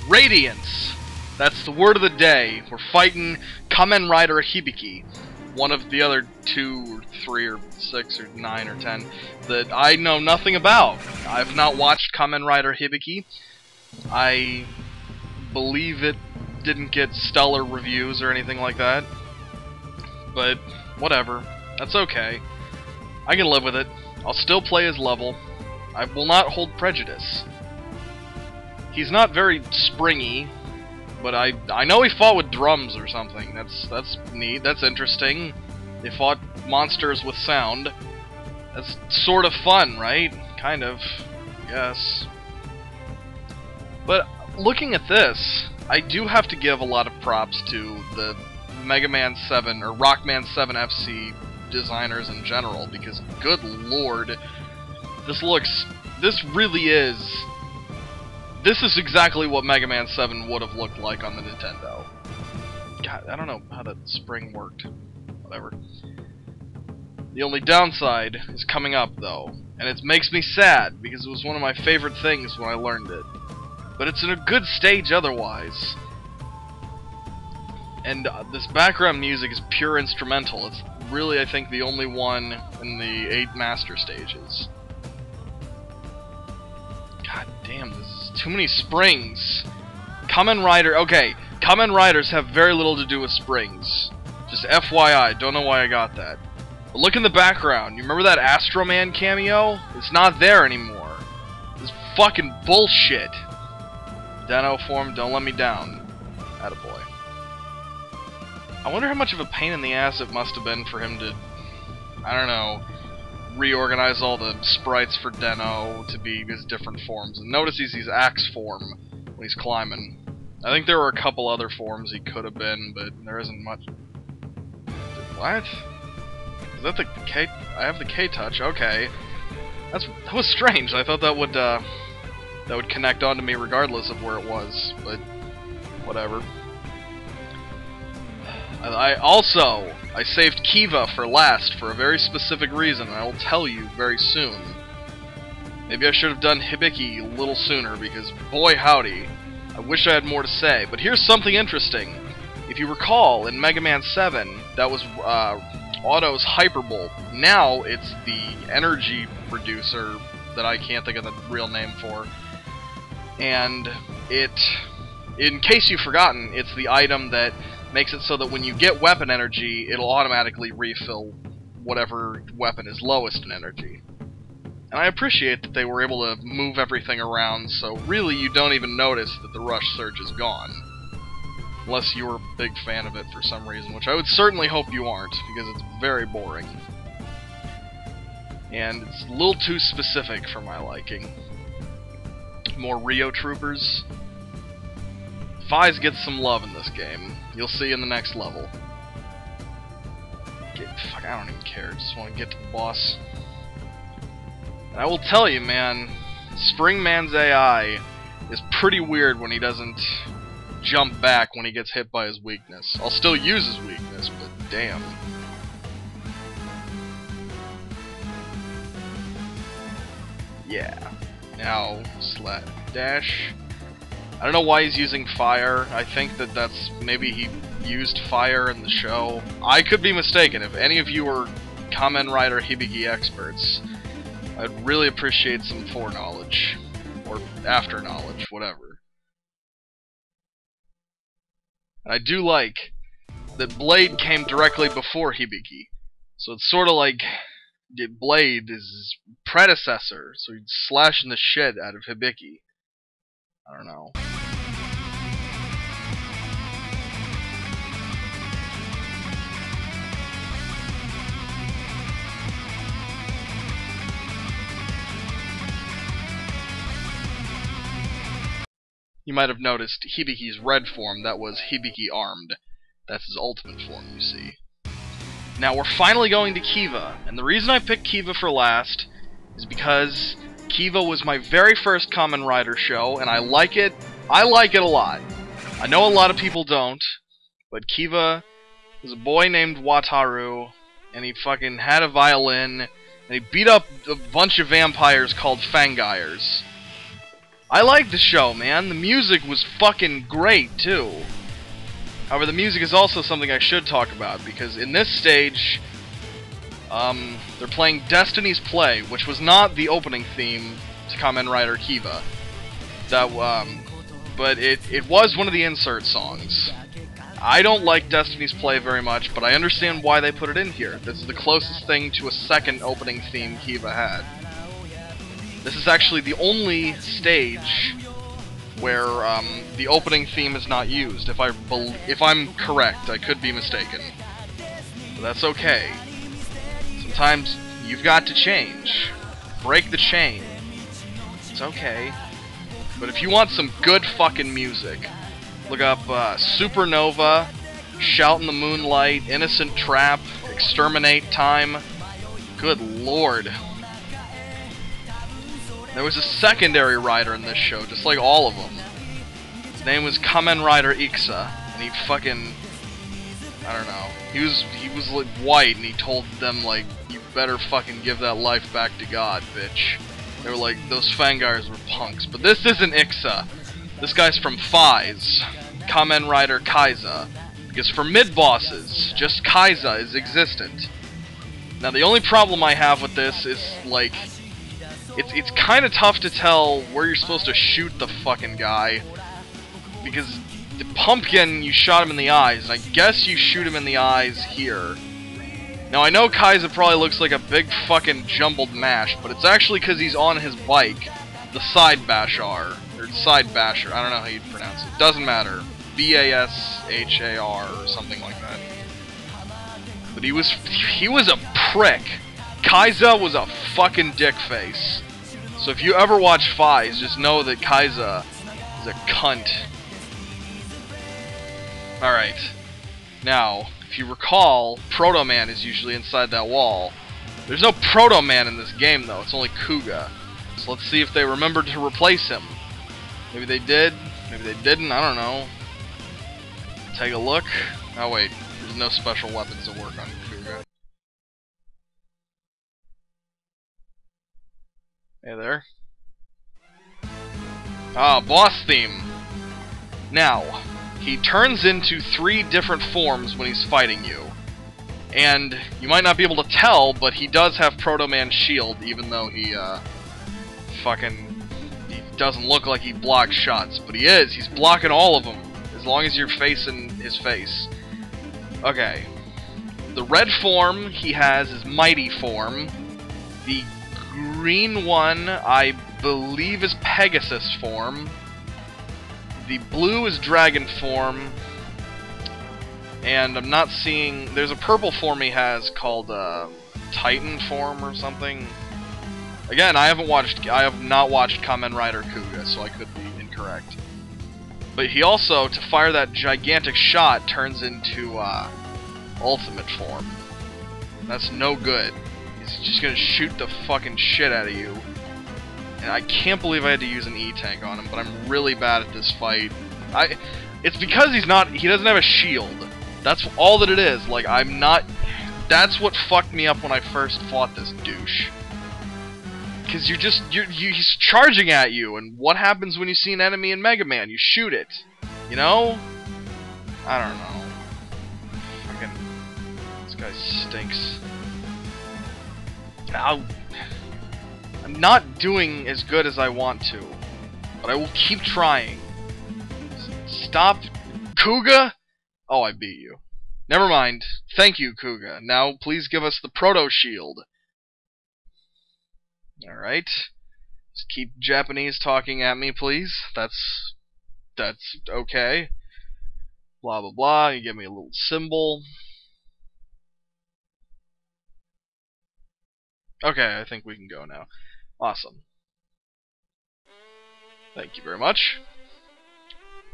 Radiance! That's the word of the day. We're fighting Kamen Rider Hibiki. One of the other 2 or 3 or 6 or 9 or 10 that I know nothing about. I've not watched Kamen Rider Hibiki. I believe it didn't get stellar reviews or anything like that. But whatever. That's okay. I can live with it. I'll still play his level. I will not hold prejudice. He's not very springy, but I know he fought with drums or something. That's neat. That's interesting. They fought monsters with sound. That's sort of fun, right? Kind of, yes. But looking at this, I do have to give a lot of props to the Mega Man 7 or Rockman 7 FC designers in general, because good lord, this is exactly what Mega Man 7 would have looked like on the Nintendo. God, I don't know how that spring worked. Whatever. The only downside is coming up, though, and it makes me sad, because it was one of my favorite things when I learned it. But it's in a good stage otherwise. And this background music is pure instrumental. It's really, I think, the only one in the 8 master stages. God damn, this is too many springs. Kamen Rider, okay, Kamen Riders have very little to do with springs. Just FYI, don't know why I got that. But look in the background, you remember that Astro Man cameo? It's not there anymore. This fucking bullshit. Den-O form, don't let me down. Attaboy. I wonder how much of a pain in the ass it must have been for him to, I don't know, reorganize all the sprites for Den-O to be his different forms. And notice he's his axe form when he's climbing. I think there were a couple other forms he could have been, but there isn't much. What? Is that the K? I have the K-touch. Okay, that was strange. I thought that would connect onto me regardless of where it was, but whatever. I saved Kiva for last for a very specific reason, and I will tell you very soon. Maybe I should have done Hibiki a little sooner, because boy howdy, I wish I had more to say. But here's something interesting. If you recall, in Mega Man 7, that was Auto's Hyperbolt. Now it's the energy reducer that I can't think of the real name for. And in case you've forgotten, it's the item that makes it so that when you get weapon energy, it'll automatically refill whatever weapon is lowest in energy. And I appreciate that they were able to move everything around, so really you don't even notice that the Rush Surge is gone. Unless you're a big fan of it for some reason, which I would certainly hope you aren't, because it's very boring. And it's a little too specific for my liking. More Rio Troopers. Fize gets some love in this game. You'll see in the next level. Fuck, I don't even care. Just want to get to the boss. And I will tell you, man, Spring Man's AI is pretty weird when he doesn't jump back when he gets hit by his weakness. I'll still use his weakness, but damn. Yeah. Now, dash. I don't know why he's using fire. I think that that's maybe he used fire in the show. I could be mistaken. If any of you are Kamen Rider Hibiki experts, I'd really appreciate some foreknowledge. Or after knowledge, whatever. And I do like that Blade came directly before Hibiki. So it's sort of like Blade is his predecessor, so he's slashing the shit out of Hibiki. I don't know. You might have noticed Hibiki's red form, that was Hibiki armed. That's his ultimate form, you see. Now we're finally going to Kiva, and the reason I picked Kiva for last is because Kiva was my very first Kamen Rider show, and I like it a lot. I know a lot of people don't, but Kiva was a boy named Wataru, and he fucking had a violin, and he beat up a bunch of vampires called Fangires. I like the show, man. The music was fucking great, too. However, the music is also something I should talk about, because in this stage, they're playing Destiny's Play, which was not the opening theme to Kamen Rider Kiva. But it was one of the insert songs. I don't like Destiny's Play very much, but I understand why they put it in here. This is the closest thing to a second opening theme Kiva had. This is actually the only stage where the opening theme is not used. If I'm correct, I could be mistaken. But that's okay. Sometimes you've got to change. Break the chain. It's okay. But if you want some good fucking music, look up Supernova, Shout in the Moonlight, Innocent Trap, Exterminate Time. Good lord. There was a secondary rider in this show, just like all of them. His name was Kamen Rider Ixa, and he fucking, I don't know. He was like white, and he told them like, you better fucking give that life back to God, bitch. They were like, those Fangires were punks. But this isn't Ixa. This guy's from Phys, Kamen Rider Kaiza. Because for mid-bosses, just Kaiza is existent. Now the only problem I have with this is, like, it's kind of tough to tell where you're supposed to shoot the fucking guy. Because the pumpkin, you shot him in the eyes, and I guess you shoot him in the eyes here. Now, I know Kaiza probably looks like a big fucking jumbled mash, but it's actually because he's on his bike, the side basher, or side basher, I don't know how you'd pronounce it. Doesn't matter. B-A-S-H-A-R or something like that. But he was a prick. Kaiza was a fucking dick face. So if you ever watch Phys, just know that Kaiza is a cunt. Alright. Now, if you recall, Proto Man is usually inside that wall. There's no Proto Man in this game, though. It's only Kuga. So let's see if they remembered to replace him. Maybe they did. Maybe they didn't. I don't know. Take a look. Oh, wait. There's no special weapons that work on Kuga. Hey there. Ah, boss theme. Now, he turns into 3 different forms when he's fighting you. And you might not be able to tell, but he does have Proto Man's shield, even though he doesn't look like he blocks shots. But he is. He's blocking all of them, as long as you're facing his face. Okay. The red form he has is Mighty form. The green one, I believe, is Pegasus form. The blue is Dragon form, and I'm not seeing. There's a purple form he has called Titan form or something. Again, I have not watched Kamen Rider Kuga, so I could be incorrect. But he also, to fire that gigantic shot, turns into Ultimate form. That's no good. He's just gonna shoot the fucking shit out of you. And I can't believe I had to use an E-tank on him, but I'm really bad at this fight. It's because he doesn't have a shield. That's all that it is. Like, that's what fucked me up when I first fought this douche. Because he's charging at you, and what happens when you see an enemy in Mega Man? You shoot it. You know? I don't know. Fucking, this guy stinks. I'm not doing as good as I want to, but I will keep trying. Stop. Kuga? Oh, I beat you. Never mind. Thank you, Kuga. Now, please give us the Proto Shield. Alright. Just keep Japanese talking at me, please. That's okay. Blah, blah, blah. You give me a little symbol. Okay, I think we can go now. Awesome. Thank you very much.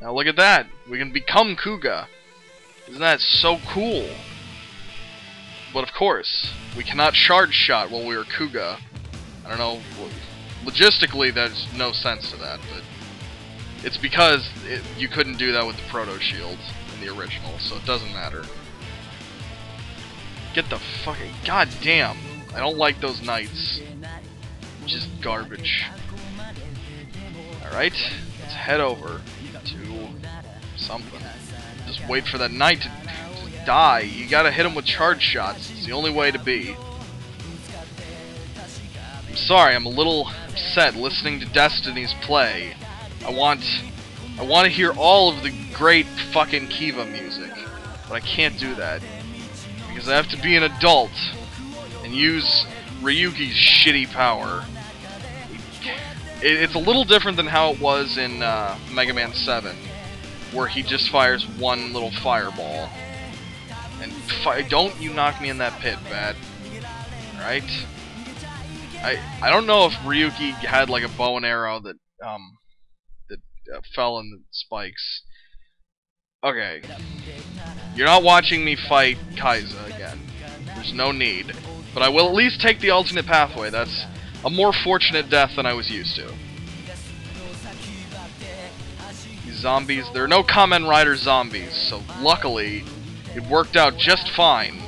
Now look at that. We can become Kuga. Isn't that so cool? But of course, we cannot charge shot while we are Kuga. I don't know. Logistically, there's no sense to that, but it's because you couldn't do that with the Proto Shield in the original, so it doesn't matter. Get the fucking... God damn. I don't like those knights. Just garbage. Alright, let's head over to something. Just wait for that knight to die. You gotta hit him with charge shots. It's the only way to be. I'm sorry, I'm a little upset listening to Destiny's play. I want to hear all of the great fucking Kiva music, but I can't do that because I have to be an adult and use Ryuki's shitty power. It's a little different than how it was in Mega Man 7, where he just fires one little fireball. And don't you knock me in that pit, Bat. Alright? I don't know if Ryuki had like a bow and arrow that fell in the spikes. Okay. You're not watching me fight Kaiza again. There's no need. But I will at least take the alternate pathway. That's a more fortunate death than I was used to. These zombies, there are no Kamen Rider zombies, so luckily it worked out just fine.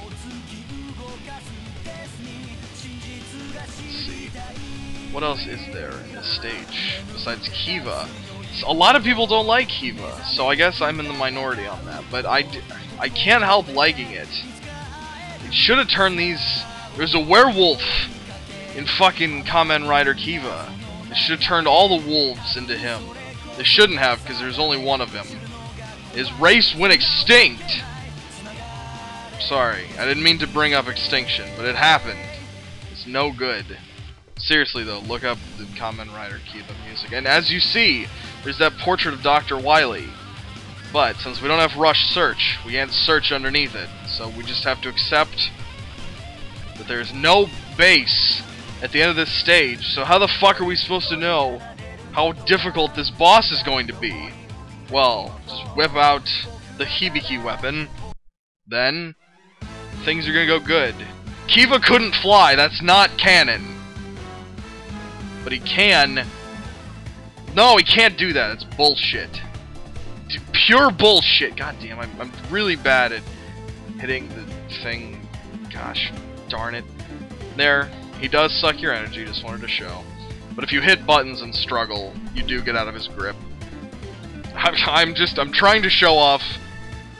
Let's see. What else is there in this stage besides Kiva? A lot of people don't like Kiva, so I guess I'm in the minority on that, but I can't help liking it. It should have turned these... There's a werewolf in fucking Kamen Rider Kiva. They should have turned all the wolves into him. They shouldn't have, because there's only one of him. His race went extinct! Sorry, I didn't mean to bring up extinction, but it happened. It's no good. Seriously though, look up the Kamen Rider Kiva music. And as you see, there's that portrait of Dr. Wily. But since we don't have rush search, we can't search underneath it. So we just have to accept that there's no base at the end of this stage. So how the fuck are we supposed to know how difficult this boss is going to be? Well, just whip out the Hibiki weapon. Then things are gonna go good. Kiva couldn't fly, that's not canon. But he can. No, he can't do that. It's bullshit. Pure bullshit. God damn, I'm really bad at hitting the thing. Gosh, darn it. There, he does suck your energy, just wanted to show. But if you hit buttons and struggle, you do get out of his grip. I'm trying to show off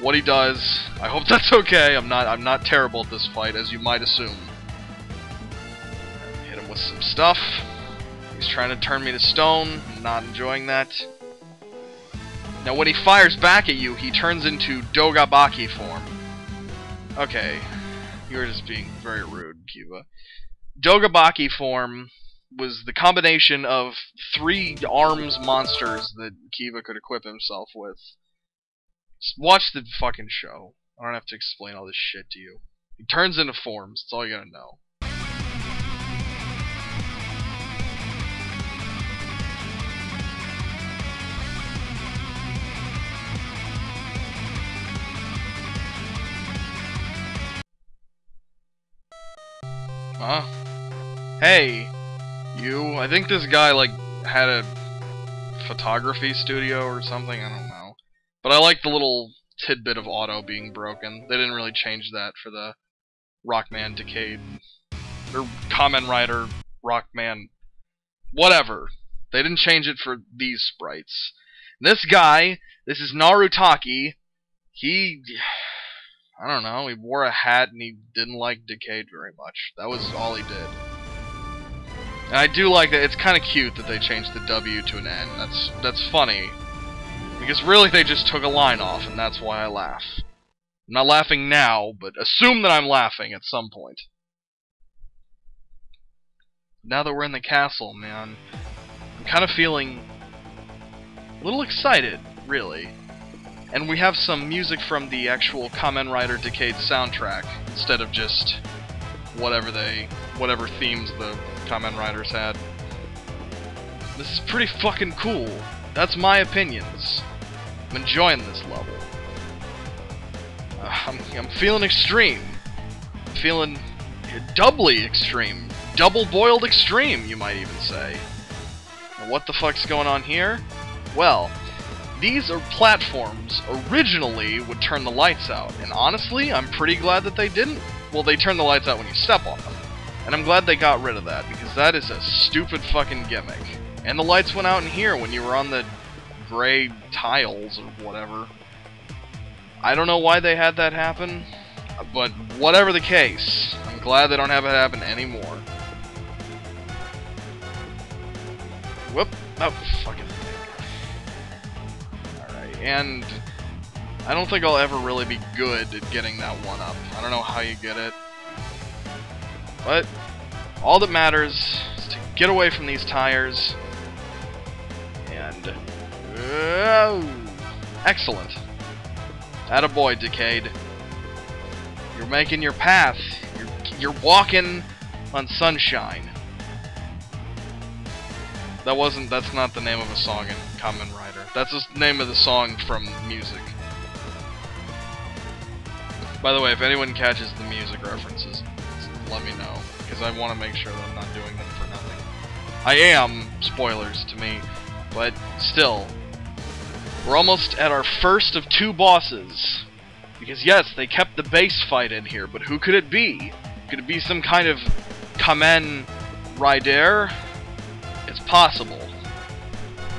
what he does. I hope that's okay. I'm not terrible at this fight, as you might assume. Hit him with some stuff. He's trying to turn me to stone. I'm not enjoying that. Now when he fires back at you, he turns into Dogabaki form. Okay. You're just being very rude, Kiva. Dogabaki form was the combination of 3 arms monsters that Kiva could equip himself with. Just watch the fucking show. I don't have to explain all this shit to you. He turns into forms. That's all you gotta know. Hey, you. I think this guy, like, had a photography studio or something. I don't know. But I like the little tidbit of auto being broken. They didn't really change that for the Rockman Decade. Or Kamen Rider Rockman. Whatever. They didn't change it for these sprites. This guy, this is Narutaki. He... I don't know, he wore a hat and he didn't like Decade very much. That was all he did. And I do like that. It's kind of cute that they changed the W to an N. That's funny. Because really they just took a line off, and that's why I laugh. I'm not laughing now, but assume that I'm laughing at some point. Now that we're in the castle, man, I'm kind of feeling a little excited, really. And we have some music from the actual Kamen Rider Decade soundtrack, instead of just whatever themes the Kamen Riders had. This is pretty fucking cool. That's my opinions. I'm enjoying this level. I'm feeling extreme. I'm feeling doubly extreme. Double-boiled extreme, you might even say. Now, what the fuck's going on here? Well, these are platforms originally would turn the lights out, and honestly, I'm pretty glad that they didn't. Well, they turn the lights out when you step on them, and I'm glad they got rid of that, because that is a stupid fucking gimmick. And the lights went out in here when you were on the gray tiles or whatever. I don't know why they had that happen, but whatever the case, I'm glad they don't have it happen anymore. Whoop. Oh, fucking thing. Alright, and I don't think I'll ever really be good at getting that one up. I don't know how you get it. But all that matters is to get away from these tires. And... excellent. Attaboy, Decade. You're making your path. You're walking on sunshine. That's not the name of a song in Kamen Rider. That's the name of the song from music. By the way, if anyone catches the music references, let me know, because I want to make sure that I'm not doing them for nothing. I am, spoilers to me, but still. We're almost at our first of 2 bosses. Because yes, they kept the base fight in here, but who could it be? Could it be some kind of Kamen Rider? It's possible.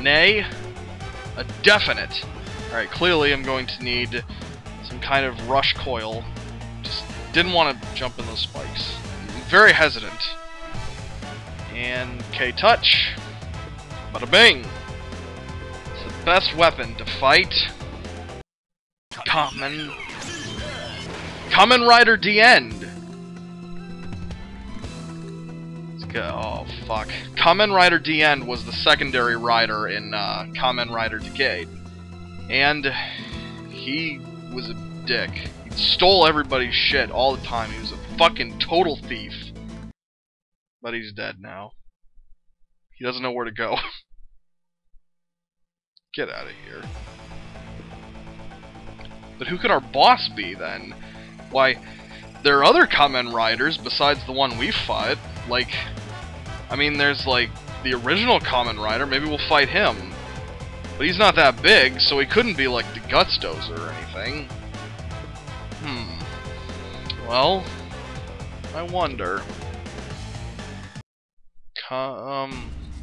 Nay, a definite. Alright, clearly I'm going to need some kind of rush coil. Just didn't want to jump in those spikes. I'm very hesitant. And K-touch. Bada bing. It's the best weapon to fight Kamen Rider The End. Oh, fuck. Kamen Rider The End was the secondary rider in Kamen Rider Decade. And he was a dick. He stole everybody's shit all the time. He was a fucking total thief. But he's dead now. He doesn't know where to go. Get out of here. But who could our boss be, then? Why, there are other Kamen Riders besides the one we fought. Like, I mean, there's, like, the original Kamen Rider. Maybe we'll fight him. But he's not that big, so he couldn't be, like, the Guts Dozer or anything. Well, I wonder.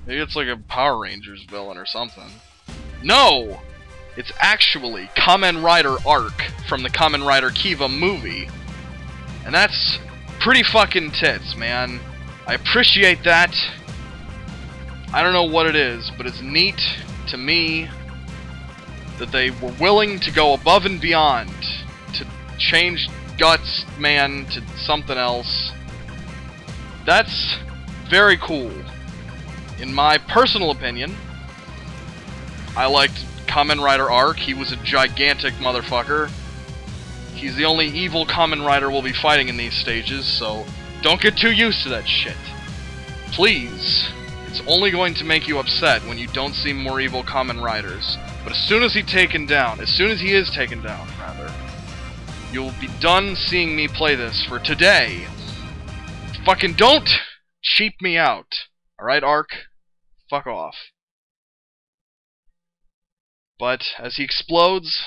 Maybe it's like a Power Rangers villain or something. No! It's actually Kamen Rider Arc from the Kamen Rider Kiva movie. And that's pretty fucking tits, man. I appreciate that. I don't know what it is, but it's neat to me that they were willing to go above and beyond to change Guts Man to something else. That's very cool. In my personal opinion, I liked Kamen Rider Arc. He was a gigantic motherfucker. He's the only evil Kamen Rider we'll be fighting in these stages, so don't get too used to that shit. Please. It's only going to make you upset when you don't see more evil Kamen Riders. But as soon as he is taken down, rather, you'll be done seeing me play this for today. Fucking don't cheap me out. Alright, Arc? Fuck off. But as he explodes,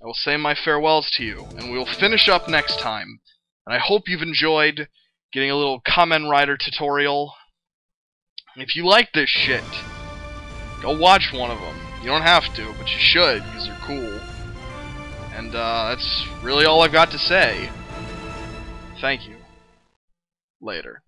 I will say my farewells to you, and we will finish up next time. And I hope you've enjoyed getting a little Kamen Rider tutorial. If you like this shit, go watch one of them. You don't have to, but you should, because they're cool. And that's really all I've got to say. Thank you. Later.